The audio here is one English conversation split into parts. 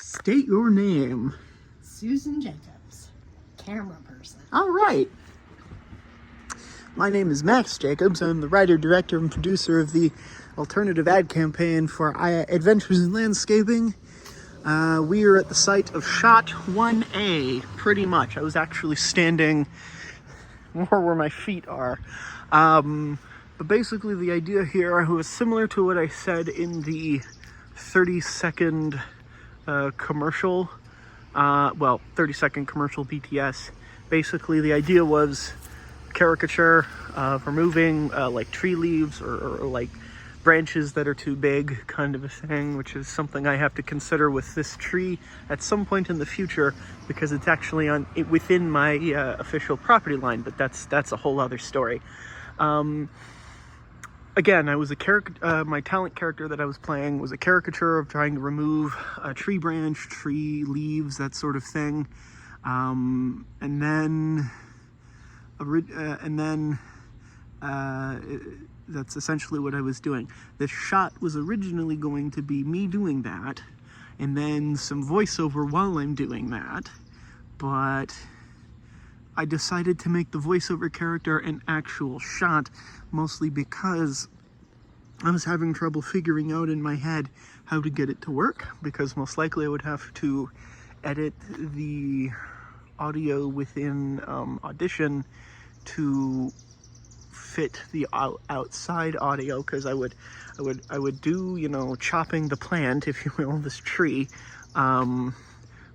State your name. Susan Jacobs, camera person. All right. My name is Max Jacobs. I'm the writer, director, and producer of the alternative ad campaign for Adventures in Landscaping. We are at the site of shot 1A, pretty much. I was actually standing more where my feet are. But basically the idea here was similar to what I said in the 30-second commercial, 30-second commercial BTS. Basically the idea was caricature of removing like tree leaves or like branches that are too big, kind of a thing, which is something I have to consider with this tree at some point in the future because it's actually within my official property line, but that's a whole other story. Again, I was my talent character that I was playing was a caricature of trying to remove a tree branch, tree leaves, that sort of thing, and then that's essentially what I was doing. The shot was originally going to be me doing that, and then some voiceover while I'm doing that, but I decided to make the voiceover character an actual shot, mostly because I was having trouble figuring out in my head how to get it to work, because most likely I would have to edit the audio within Audition to fit the outside audio, because I would do, you know, chopping the plant, if you will, this tree,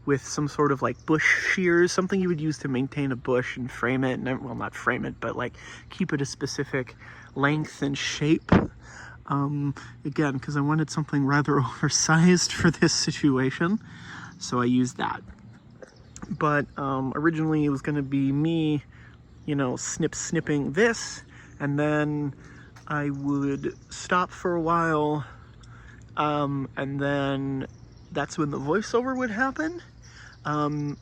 with some sort of like bush shears, something you would use to maintain a bush and frame it, and well, not frame it, but like keep it a specific length and shape. Again, because I wanted something rather oversized for this situation, so I used that. But originally it was going to be me, you know, snipping this, and then I would stop for a while, and then that's when the voiceover would happen, and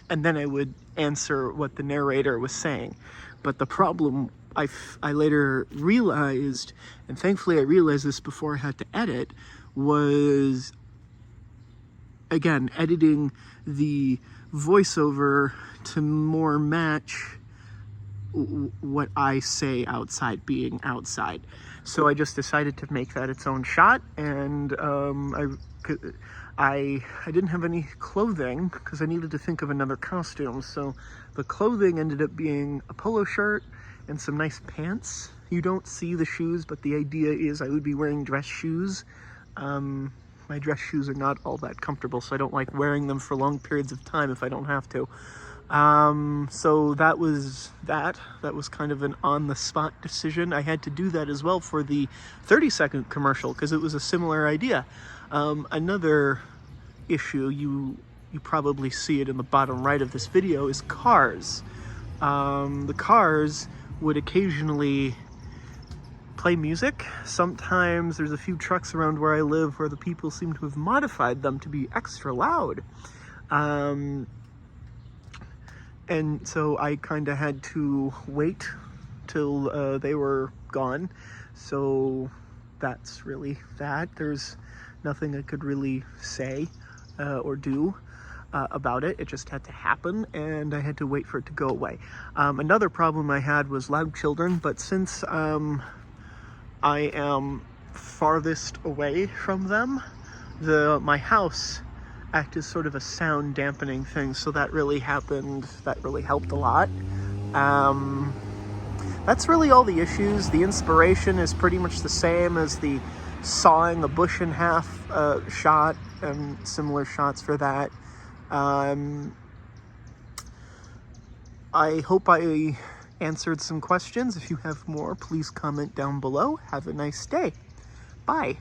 then I would answer what the narrator was saying. But the problem I later realized, and thankfully I realized this before I had to edit, was, again, editing the voiceover to more match what I say outside being outside. So I just decided to make that its own shot, and I didn't have any clothing because I needed to think of another costume, so the clothing ended up being a polo shirt and some nice pants. You don't see the shoes, but the idea is I would be wearing dress shoes. My dress shoes are not all that comfortable, so I don't like wearing them for long periods of time if I don't have to. So that was that. That was kind of an on-the-spot decision. I had to do that as well for the 30-second commercial because it was a similar idea. Another issue, you probably see it in the bottom right of this video, is cars. The cars would occasionally play music. Sometimes there's a few trucks around where I live where the people seem to have modified them to be extra loud. And so I kind of had to wait till they were gone. So that's really that. There's nothing I could really say or do about it. It just had to happen, and I had to wait for it to go away. Another problem I had was loud children, but since I am farthest away from them, my house acted as sort of a sound dampening thing, so that really happened. That really helped a lot. That's really all the issues. The inspiration is pretty much the same as the sawing a bush in half shot and similar shots for that. I hope I answered some questions. If you have more, please comment down below. Have a nice day. Bye.